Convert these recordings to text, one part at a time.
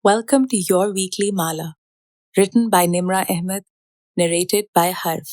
Welcome to your weekly Mala, written by Nimra Ahmed, narrated by Harf.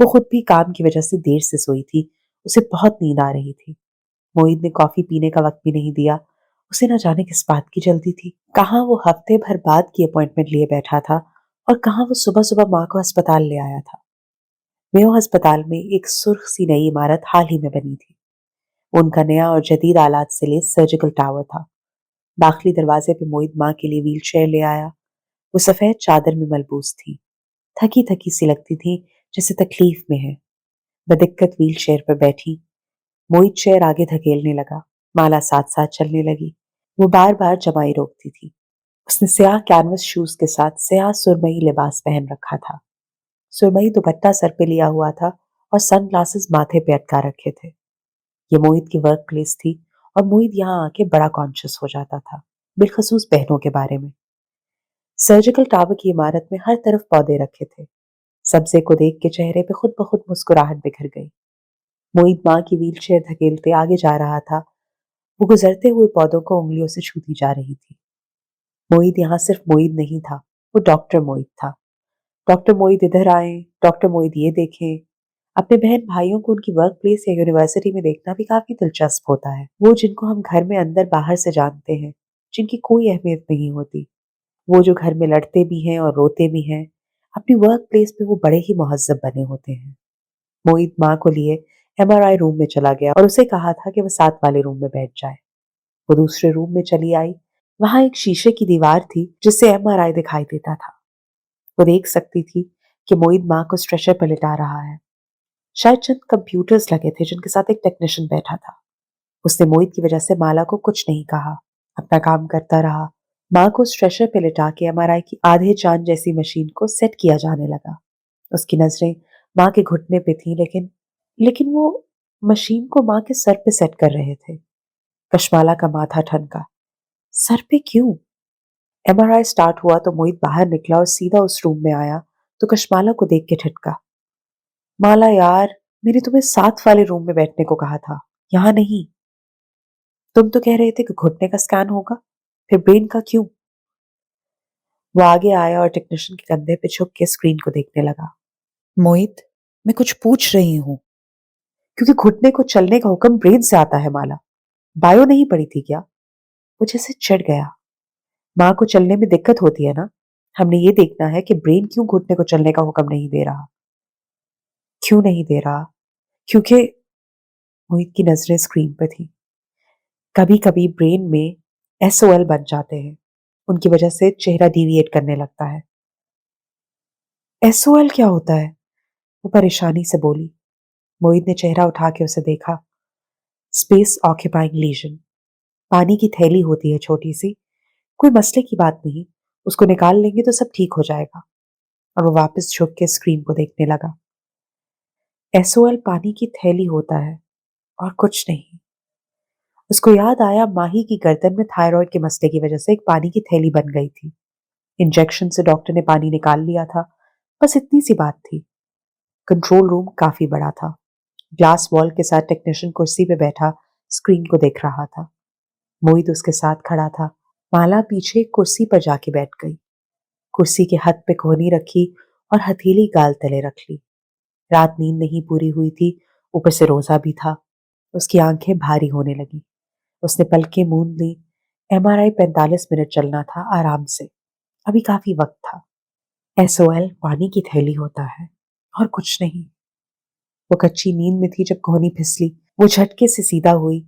وہ خود بھی کام کی وجہ سے دیر سے سوئی تھی، اسے بہت نیند آ رہی تھی۔ معید نے کافی پینے کا وقت بھی نہیں دیا، اسے نہ جانے کس بات کی جلدی تھی۔ کہاں وہ ہفتے بھر بعد کی اپوائنٹمنٹ لیے بیٹھا تھا اور کہاں وہ صبح صبح ماں کو ہسپتال لے آیا تھا۔ میو ہسپتال میں ایک سرخ سی نئی عمارت حال ہی میں بنی تھی۔ ان کا نیا اور جدید آلات سے لیس سرجیکل ٹاور تھا۔ داخلی دروازے پہ معید ماں کے لیے ویل چیئر لے آیا۔ وہ سفید چادر میں ملبوس تھی، تھکی تھکی سی لگتی تھی جیسے تکلیف میں ہے۔ بدقت ویل چیئر پر بیٹھی، معید چیئر آگے دھکیلنے لگا، مالا ساتھ ساتھ چلنے لگی۔ وہ بار بار جمائی روکتی تھی۔ اس نے سیاہ کینوس شوز کے ساتھ سیاہ سرمئی لباس پہن رکھا تھا۔ سرمئی دوپٹہ سر پہ لیا ہوا تھا اور سن گلاسز ماتھے پہ اٹکا رکھے تھے۔ یہ معید کی ورک پلیس تھی اور معید یہاں آ کے بڑا کانشیس ہو جاتا تھا، بالخصوص بہنوں کے بارے میں۔ سرجیکل ٹاور کی عمارت میں ہر طرف پودے رکھے تھے۔ سبزے کو دیکھ کے چہرے پہ خود بخود مسکراہٹ بکھر گئی۔ معید ماں کی ویل چیئر دھکیلتے آگے جا رہا تھا۔ وہ گزرتے ہوئے پودوں کو انگلیوں سے چھوتی جا رہی تھی۔ معید یہاں صرف معید نہیں تھا، وہ ڈاکٹر معید تھا۔ ڈاکٹر معید ادھر آئیں، ڈاکٹر معید یہ دیکھیں۔ اپنے بہن بھائیوں کو ان کی ورک پلیس یا یونیورسٹی میں دیکھنا بھی کافی دلچسپ ہوتا ہے۔ وہ جن کو ہم گھر میں اندر باہر سے جانتے ہیں، جن کی کوئی اہمیت نہیں ہوتی، وہ جو گھر میں لڑتے بھی ہیں اور روتے بھی ہیں، اپنی ورک پلیس پہ وہ بڑے ہی مہذب بنے ہوتے ہیں۔ معید ماں کو لیے MRI روم میں چلا گیا اور اسے کہا تھا کہ وہ 7 والے روم میں بیٹھ جائے۔ وہ دوسرے روم میں چلی آئی۔ وہاں ایک شیشے کی دیوار تھی جس سے MRI دکھائی دیتا تھا۔ وہ دیکھ سکتی تھی کہ معید ماں کو اسٹریچر پر لٹا رہا ہے۔ شاید چند کمپیوٹرز لگے تھے جن کے ساتھ ایک ٹیکنیشین بیٹھا تھا۔ اس نے معید کی وجہ سے مالا کو کچھ نہیں کہا، اپنا کام کرتا رہا۔ ماں کو اسٹریچر پہ لٹا کے MRI کی آدھے چاند جیسی مشین کو سیٹ کیا جانے لگا۔ اس کی نظریں ماں کے گھٹنے پہ تھیں، لیکن وہ مشین کو ماں کے سر پہ سیٹ کر رہے تھے۔ کشمالا کا ماتھا ٹھنکا۔ سر پہ کیوں؟ MRI سٹارٹ ہوا تو معید باہر نکلا اور سیدھا اس روم میں آیا تو کشمالا کو دیکھ کے ٹھٹکا۔ مالا یار، میں نے تمہیں 7 والے روم میں بیٹھنے کو کہا تھا، یہاں نہیں۔ تم تو کہہ رہے تھے کہ گھٹنے کا سکین ہوگا، پھر برین کا کیوں؟ وہ آگے آیا اور ٹیکنیشین کے کندھے پہ چھپ کے اسکرین کو دیکھنے لگا۔ معید، میں کچھ پوچھ رہی ہوں۔ کیونکہ گھٹنے کو چلنے کا حکم برین سے آتا ہے مالا۔ بایو نہیں پڑھی تھی کیا؟ وہ جیسے چڑھ گیا۔ ماں کو چلنے میں دقت ہوتی ہے نا، ہم نے یہ دیکھنا ہے کہ برین کیوں گھٹنے کو چلنے کا حکم نہیں دے رہا۔ کیوں نہیں دے رہا؟ کیونکہ معید کی نظریں اسکرین پہ تھی۔ کبھی کبھی برین میں SOL بن جاتے ہیں، ان کی وجہ سے چہرہ ڈیویٹ کرنے لگتا ہے۔ SOL کیا ہوتا ہے؟ وہ پریشانی سے بولی۔ معید نے چہرہ اٹھا کے اسے دیکھا۔ اسپیس آکیپائنگ لیژن، پانی کی تھیلی ہوتی ہے چھوٹی سی، کوئی مسئلے کی بات نہیں، اس کو نکال لیں گے تو سب ٹھیک ہو جائے گا۔ اور وہ واپس جھک کے اسکرین کو دیکھنے لگا۔ SOL پانی کی تھیلی ہوتا ہے اور کچھ نہیں۔ اس کو یاد آیا ماہی کی گردن میں تھائرائڈ کے مسئلے کی وجہ سے ایک پانی کی تھیلی بن گئی تھی۔ انجیکشن سے ڈاکٹر نے پانی نکال لیا تھا، بس اتنی سی بات تھی۔ کنٹرول روم کافی بڑا تھا۔ گلاس وال کے ساتھ ٹیکنیشین کرسی پہ بیٹھا اسکرین کو دیکھ رہا تھا۔ معید اس کے ساتھ کھڑا تھا۔ مالا پیچھے کرسی پر جا کے بیٹھ گئی۔ کرسی کے ہتھ پہ کہنی رکھی اور ہتھیلی گال تلے رکھ لی۔ رات نیند نہیں پوری ہوئی تھی، اوپر سے روزہ بھی تھا۔ اس کی آنکھیں بھاری ہونے لگی۔ اس نے پلکیں موند لی۔ MRI 45 منٹ چلنا تھا آرام سے، ابھی کافی وقت تھا۔ SOL پانی کی تھیلی ہوتا ہے اور کچھ نہیں۔ وہ کچی نیند میں تھی جب کہنی پھسلی۔ وہ جھٹکے سے سیدھا ہوئی،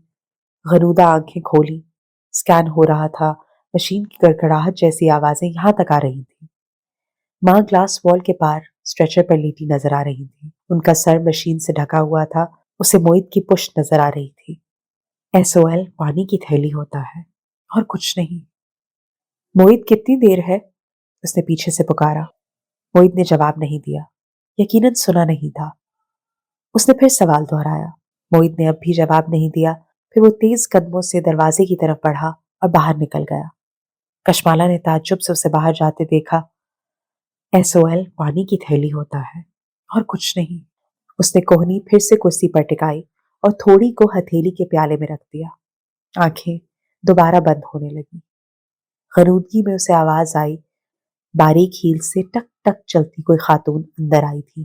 غنودہ آنکھیں کھولی۔ سکین ہو رہا تھا، مشین کی کڑکڑاہٹ جیسی آوازیں یہاں تک آ رہی تھیں۔ ماں گلاس وال کے پار اسٹریچر پر لیٹی نظر آ رہی تھی۔ ان کا سر مشین سے ڈھکا ہوا تھا، اسے معید کی پشت نظر آ رہی تھی۔ SOL پانی کی تھیلی ہوتا ہے اور کچھ نہیں۔ معید کتنی دیر ہے؟ اس نے پیچھے سے پکارا۔ معید نے جواب نہیں دیا، یقیناً سنا نہیں تھا۔ اس نے پھر سوال دہرایا۔ معید نے اب بھی جواب نہیں دیا۔ پھر وہ تیز قدموں سے دروازے کی طرف بڑھا اور باہر نکل گیا۔ کشمالا نے تعجب سے اسے باہر جاتے دیکھا۔ SOL پانی کی تھیلی ہوتا ہے اور کچھ نہیں۔ اس نے کوہنی پھر سے کرسی پر ٹکائی اور تھوڑی کو ہتھیلی کے پیالے میں رکھ دیا۔ آنکھیں دوبارہ بند ہونے لگی۔ غنودگی میں اسے آواز آئی، باریک ہیل سے ٹک ٹک چلتی کوئی خاتون اندر آئی تھی۔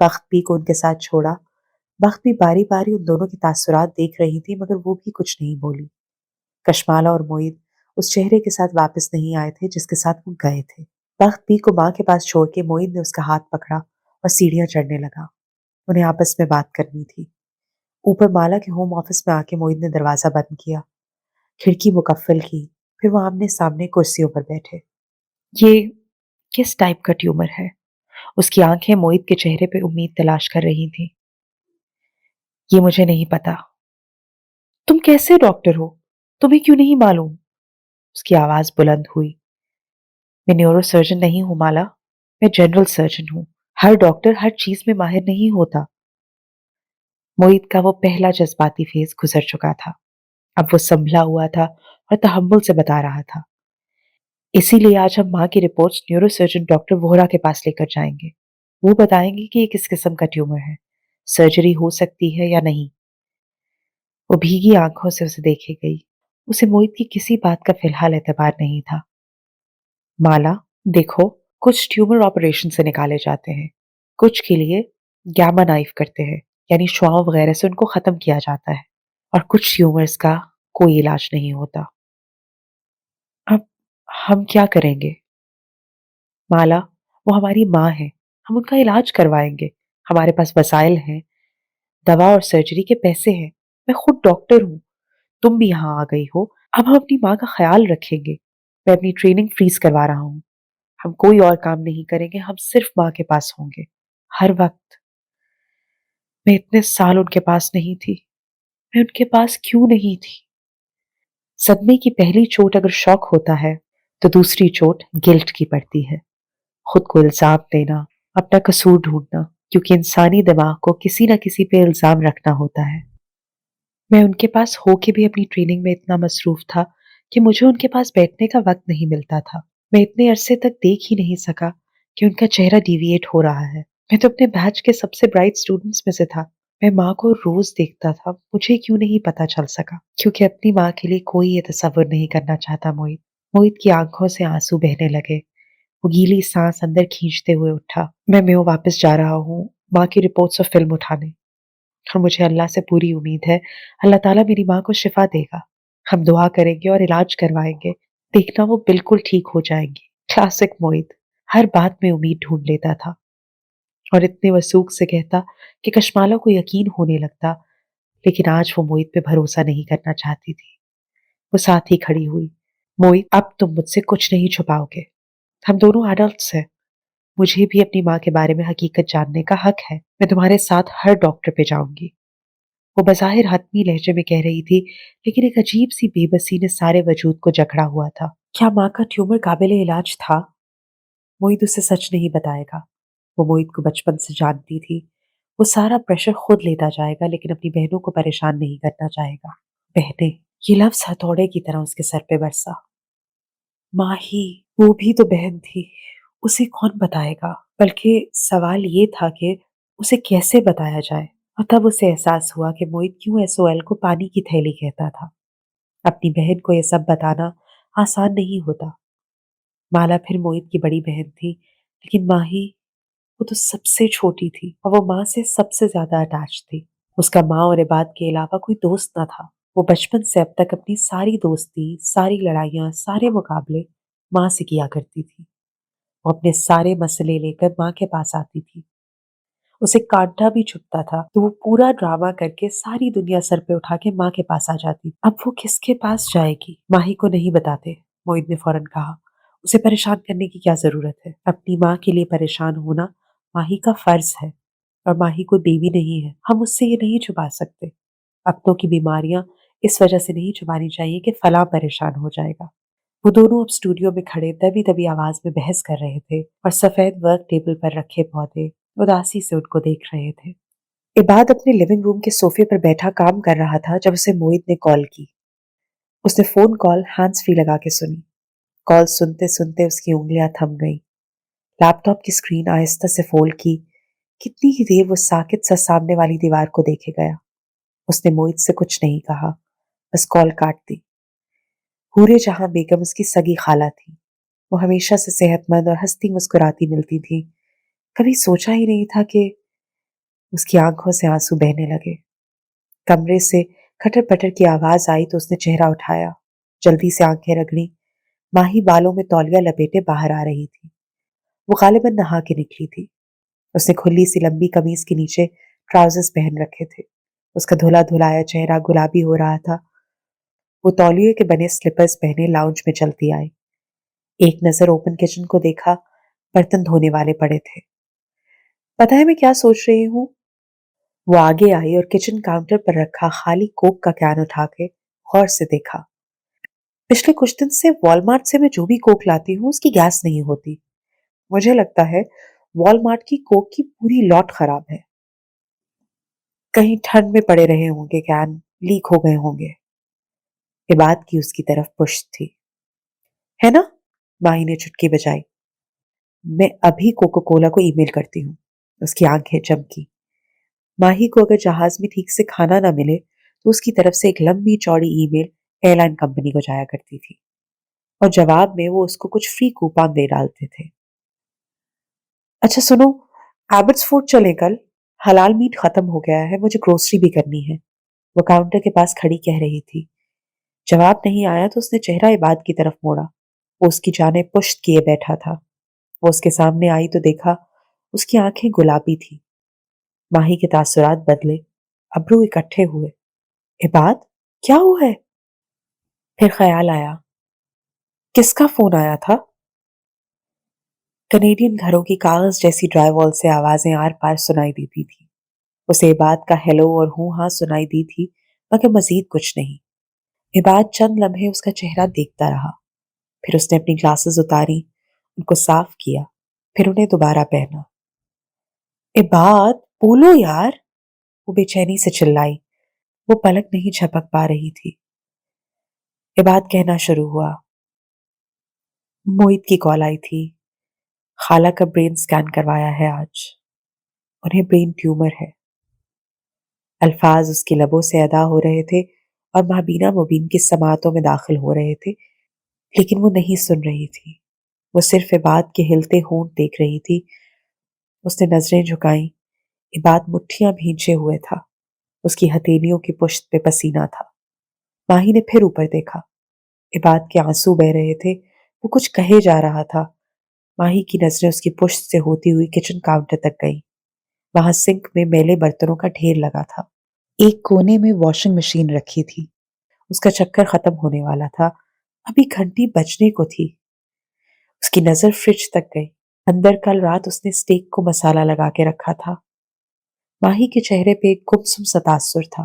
بخت بھی کو ان کے ساتھ چھوڑا۔ بخت بھی باری باری ان دونوں کے تاثرات دیکھ رہی تھی، مگر وہ بھی کچھ نہیں بولی۔ کشمالہ اور معید اس چہرے کے ساتھ واپس نہیں آئے تھے جس کے ساتھ وہ گئے تھے۔ بخت بھی کو ماں کے پاس چھوڑ کے معید نے اس کا ہاتھ پکڑا اور سیڑھیاں چڑھنے لگا۔ انہیں آپس میں بات کرنی تھی۔ اوپر مالا کے ہوم آفس میں آ کے معید نے دروازہ بند کیا، کھڑکی مقفل کی، پھر وہ آمنے سامنے کرسیوں پر بیٹھے۔ یہ کس ٹائپ کا ٹیومر ہے؟ اس کی آنکھیں معید کے چہرے پہ امید تلاش کر رہی تھیں۔ یہ مجھے نہیں پتا۔ تم کیسے ڈاکٹر ہو؟ تمہیں کیوں نہیں معلوم؟ اس کی آواز بلند ہوئی۔ میں نیورو سرجن نہیں ہوں مالا، میں جنرل سرجن ہوں۔ ہر ڈاکٹر ہر چیز میں ماہر نہیں ہوتا۔ معید کا وہ پہلا جذباتی فیز گزر چکا تھا۔ اب وہ سنبھلا ہوا تھا اور تحمل سے بتا رہا تھا۔ اسی لیے آج ہم ماں کی رپورٹس نیورو سرجن ڈاکٹر وہرا کے پاس لے کر جائیں گے۔ وہ بتائیں گے کہ یہ کس قسم کا ٹیومر ہے، سرجری ہو سکتی ہے یا نہیں۔ وہ بھیگی آنکھوں سے اسے دیکھے گئی۔ اسے معید کی کسی بات کا فی الحال اعتبار نہیں تھا۔ مالا، دیکھو، کچھ ٹیومر آپریشن سے نکالے جاتے ہیں، کچھ کے لیے گیما نائف کرتے ہیں، یعنی شعاؤں وغیرہ سے ان کو ختم کیا جاتا ہے، اور کچھ ٹیومرز کا کوئی علاج نہیں ہوتا۔ اب ہم کیا کریں گے؟ مالا، وہ ہماری ماں ہے، ہم ان کا علاج کروائیں گے۔ ہمارے پاس وسائل ہیں، دوا اور سرجری کے پیسے ہیں۔ میں خود ڈاکٹر ہوں، تم بھی یہاں آ گئی ہو، اب ہم اپنی ماں کا خیال رکھیں گے۔ میں اپنی ٹریننگ فریز کروا رہا ہوں۔ ہم کوئی اور کام نہیں کریں گے، ہم صرف ماں کے پاس ہوں گے ہر وقت۔ میں اتنے سال ان کے پاس نہیں تھی، میں ان کے پاس کیوں نہیں تھی؟ صدمے کی پہلی چوٹ اگر شوق ہوتا ہے تو دوسری چوٹ گلٹ کی پڑتی ہے۔ خود کو الزام دینا، اپنا قصور ڈھونڈنا، کیونکہ انسانی دماغ کو کسی نہ کسی پہ الزام رکھنا ہوتا ہے۔ میں ان کے پاس ہو کے بھی اپنی ٹریننگ میں اتنا مصروف تھا کہ مجھے ان کے پاس بیٹھنے کا وقت نہیں ملتا تھا۔ میں اتنے عرصے تک دیکھ ہی نہیں سکا کہ ان کا چہرہ ڈیویٹ ہو رہا ہے۔ میں تو اپنے بیچ کے سب سے برائٹ اسٹوڈنٹس میں سے تھا۔ میں ماں کو روز دیکھتا تھا، مجھے کیوں نہیں پتا چل سکا؟ کیونکہ اپنی ماں کے لیے کوئی یہ تصور نہیں کرنا چاہتا معید۔ معید کی آنکھوں سے آنسو بہنے لگے۔ وہ گیلی سانس اندر کھینچتے ہوئے اٹھا۔ میں میو واپس جا رہا ہوں ماں کی رپورٹس اور فلم اٹھانے، اور مجھے اللہ سے پوری امید ہے اللہ تعالیٰ میری ماں کو شفا دے گا۔ ہم دعا کریں گے اور علاج کروائیں گے، دیکھنا وہ بالکل ٹھیک ہو جائیں گی۔ کلاسک معید، ہر بات میں امید ڈھونڈ لیتا تھا اور اتنے وثوق سے کہتا کہ کشمالہ کو یقین ہونے لگتا، لیکن آج وہ معید پہ بھروسہ نہیں کرنا چاہتی تھی۔ وہ ساتھ ہی کھڑی ہوئی۔ معید، اب تم مجھ سے کچھ نہیں چھپاؤ گے، ہم دونوں ایڈلٹس ہیں۔ مجھے بھی اپنی ماں کے بارے میں حقیقت جاننے کا حق ہے۔ میں تمہارے ساتھ ہر ڈاکٹر پہ جاؤں گی۔ وہ بظاہر حتمی لہجے میں کہہ رہی تھی، لیکن ایک عجیب سی بے بسی نے سارے وجود کو جکڑا ہوا تھا۔ کیا ماں کا ٹیومر قابل علاج تھا؟ معید اسے سچ نہیں بتائے گا۔ وہ معید کو بچپن سے جانتی تھی۔ وہ سارا پریشر خود لیتا جائے گا، لیکن اپنی بہنوں کو پریشان نہیں کرنا چاہے گا۔ بہنیں، یہ لفظ ہتھوڑے کی طرح اس کے سر پہ برسا۔ ماں ہی، وہ بھی تو بہن تھی، اسے کون بتائے گا؟ بلکہ سوال یہ تھا کہ اسے کیسے بتایا جائے؟ اور تب اسے احساس ہوا کہ معید کیوں SOL کو پانی کی تھیلی کہتا تھا۔ اپنی بہن کو یہ سب بتانا آسان نہیں ہوتا۔ مالا پھر معید کی بڑی بہن تھی، لیکن ماہی، وہ تو سب سے چھوٹی تھی اور وہ ماں سے سب سے زیادہ اٹیچ تھی۔ اس کا ماں اور عباد کے علاوہ کوئی دوست نہ تھا۔ وہ بچپن سے اب تک اپنی ساری دوستی، ساری لڑائیاں، سارے مقابلے ماں سے کیا کرتی تھی۔ وہ اپنے سارے مسئلے لے کر ماں کے پاس آتی تھی۔ اسے کانٹا بھی چھپتا تھا تو وہ پورا ڈرامہ کر کے ساری دنیا سر پہ اٹھا کے ماں کے پاس آ جاتی۔ اب وہ کس کے پاس جائے گی؟ ماہی کو نہیں بتاتے، معید نے فوراً کہا۔ اسے پریشان کرنے کی کیا ضرورت ہے؟ اپنی ماں کے لیے پریشان ہونا ماہی کا فرض ہے، اور ماہی کوئی بیوی نہیں ہے۔ ہم اس سے یہ نہیں چھپا سکتے۔ اپنوں کی بیماریاں اس وجہ سے نہیں چھپانی چاہیے کہ فلاں پریشان ہو جائے گا۔ وہ دونوں اب اسٹوڈیو میں کھڑے دبی دبی آواز میں بحث کر رہے تھے اور سفید ورک ٹیبل پر رکھے پودے اداسی سے ان کو دیکھ رہے تھے۔ عباد اپنے لیونگ روم کے صوفے پر بیٹھا کام کر رہا تھا جب اسے معید نے کال کی۔ اس نے فون کال ہینڈز فری لگا کے سنی۔ کال سنتے سنتے اس کی انگلیاں تھم گئیں۔ لیپ ٹاپ کی اسکرین آہستہ سے فولڈ کی۔ کتنی ہی دیر وہ ساکت سا سامنے والی دیوار کو دیکھے گیا۔ اس نے معید سے کچھ نہیں کہا، بس کال کاٹ دی۔ حورے جہاں بیگم اس کی سگی خالہ تھی۔ وہ ہمیشہ سے صحت مند اور ہنستی مسکراتی ملتی تھی۔ کبھی سوچا ہی نہیں تھا کہ اس کی آنکھوں سے آنسو بہنے لگے۔ کمرے سے کھٹر پٹر کی آواز آئی تو اس نے چہرہ اٹھایا، جلدی سے آنکھیں رگڑی۔ ماہی بالوں میں تولیہ لپیٹے باہر آ رہی تھی۔ وہ غالباً نہا کے نکلی تھی۔ اس نے کھلی سی لمبی قمیض کے نیچے ٹراؤزرز پہن رکھے تھے۔ اس کا دھلا دھلایا چہرہ گلابی ہو رہا تھا۔ وہ تولیے کے بنے سلپرز پہنے لاؤنج میں چلتی آئی۔ ایک نظر اوپن کچن کو دیکھا، برتن دھونے والے پڑے تھے۔ پتہ ہے میں کیا سوچ رہی ہوں؟ وہ آگے آئی اور کچن کاؤنٹر پر رکھا خالی کوک کا کین اٹھا کے غور سے دیکھا۔ پچھلے کچھ دن سے والمارٹ سے میں جو بھی کوک لاتی ہوں اس کی گیس نہیں ہوتی۔ مجھے لگتا ہے والمارٹ کی کوک کی پوری لاٹ خراب ہے۔ کہیں ٹھنڈ میں پڑے رہے ہوں گے، کین لیک ہو گئے ہوں گے۔ عباد کی اس کی طرف پشت تھی۔ ہے نا؟ ماہی نے چٹکی بجائی۔ میں ابھی کوکو کولا کو ای میل کرتی ہوں۔ اس کی آنکھیں چمکی۔ ماہی کو اگر جہاز میں ٹھیک سے کھانا نہ ملے تو اس کی طرف سے ایک لمبی چوڑی ای میل ایئر لائن کمپنی کو جایا کرتی تھی اور جواب میں وہ اس کو کچھ فری کوپن دے ڈالتے تھے۔ اچھا سنو، ایبٹس فورٹ چلیں کل؟ حلال میٹ ختم ہو گیا ہے، مجھے گروسری بھی کرنی ہے۔ وہ کاؤنٹر کے پاس کھڑی کہہ رہی تھی۔ جواب نہیں آیا تو اس نے چہرہ عباد کی طرف موڑا۔ وہ اس کی جانب پشت کیے بیٹھا تھا۔ وہ اس کے سامنے آئی تو دیکھا اس کی آنکھیں گلابی تھی۔ ماہی کے تاثرات بدلے، ابرو اکٹھے ہوئے۔ عباد، کیا ہوا ہے؟ پھر خیال آیا، کس کا فون آیا تھا؟ کنیڈین گھروں کی کاغذ جیسی ڈرائی وال سے آوازیں آر پار سنائی دیتی تھی۔ اسے عباد کا ہیلو اور ہوں ہاں سنائی دی تھی، مگر مزید کچھ نہیں۔ عباد چند لمحے اس کا چہرہ دیکھتا رہا، پھر اس نے اپنی گلاسز اتاری، ان کو صاف کیا، پھر انہیں دوبارہ پہنا۔ عباد، بولو یار، وہ بے چینی سے چلائی۔ وہ پلک نہیں جھپک پا رہی تھی۔ عباد کہنا شروع ہوا، موہت کی کال آئی تھی، خالہ کا برین سکین کروایا ہے آج، انہیں برین ٹیومر ہے۔ الفاظ اس کے لبوں سے ادا ہو رہے تھے اور مابینہ مبین کی سماعتوں میں داخل ہو رہے تھے، لیکن وہ نہیں سن رہی تھی۔ وہ صرف عباد کے ہلتے ہونٹ دیکھ رہی تھی۔ اس نے نظریں جھکائیں۔ عباد مٹھیاں بھینچے ہوئے تھا۔ اس کی ہتھیلیوں کی پشت پہ پسینہ تھا۔ ماہی نے پھر اوپر دیکھا۔ عباد کے آنسو بہ رہے تھے، وہ کچھ کہے جا رہا تھا۔ ماہی کی نظریں اس کی پشت سے ہوتی ہوئی کچن کاؤنٹر تک گئیں۔ وہاں سنک میں میلے برتنوں کا ڈھیر لگا تھا۔ ایک کونے میں واشنگ مشین رکھی تھی۔ اس کا چکر ختم ہونے والا تھا، ابھی گھنٹی بجنے کو تھی۔ اس کی نظر فریج تک گئی۔ اندر کل رات اس نے اسٹیک کو مسالہ لگا کے رکھا تھا۔ ماہی کے چہرے پہ ایک گمسم سا تاثر تھا۔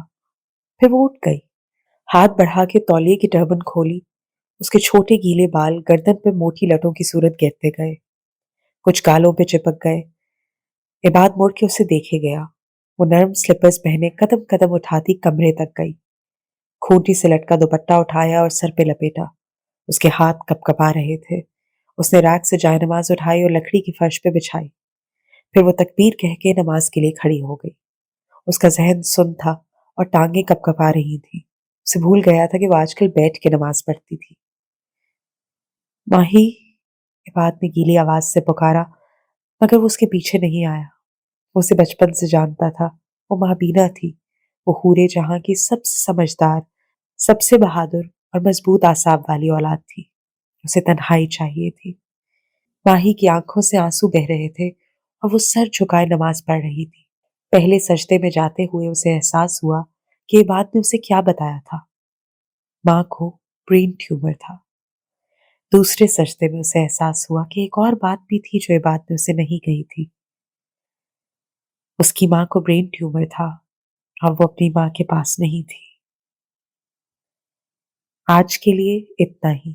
پھر وہ اٹھ گئی، ہاتھ بڑھا کے تولیے کی ٹربن کھولی۔ اس کے چھوٹے گیلے بال گردن پہ موٹی لٹوں کی صورت گرتے گئے، کچھ گالوں پہ چپک گئے۔ عباد مڑ کے اسے دیکھے گیا۔ وہ نرم سلپرز پہنے قدم قدم اٹھاتی کمرے تک گئی، کھوٹی سے لٹکا دوپٹہ اٹھایا اور سر پہ لپیٹا۔ اس کے ہاتھ کپ کپا رہے تھے۔ اس نے ریک سے جائے نماز اٹھائی اور لکڑی کی فرش پہ بچھائی۔ پھر وہ تکبیر کہہ کے نماز کے لیے کھڑی ہو گئی۔ اس کا ذہن سن تھا اور ٹانگیں کپ کپا رہی تھی۔ اسے بھول گیا تھا کہ وہ آج کل بیٹھ کے نماز پڑھتی تھی۔ ماہی، عباد نے گیلی آواز سے پکارا، مگر وہ اس کے پیچھے نہیں آیا۔ وہ اسے بچپن سے جانتا تھا۔ وہ مابینہ تھی۔ وہ حورے جہاں کی سب سے سمجھدار، سب سے بہادر اور مضبوط اعصاب والی اولاد تھی۔ اسے تنہائی چاہیے تھی۔ ماہی کی آنکھوں سے آنسو بہ رہے تھے اور وہ سر جھکائے نماز پڑھ رہی تھی۔ پہلے سجدے میں جاتے ہوئے اسے احساس ہوا کہ عباد نے اسے کیا بتایا تھا۔ ماں کو برین ٹیومر تھا۔ دوسرے سجدے میں اسے احساس ہوا کہ ایک اور بات بھی تھی جو عباد نے اسے نہیں کہی تھی۔ اس کی ماں کو برین ٹیومر تھا اور وہ اپنی ماں کے پاس نہیں تھی۔ آج کے لیے اتنا ہی۔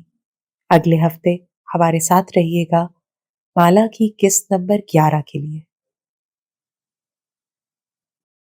اگلے ہفتے ہمارے ساتھ رہیے گا مالا کی قسط نمبر 11 کے لیے۔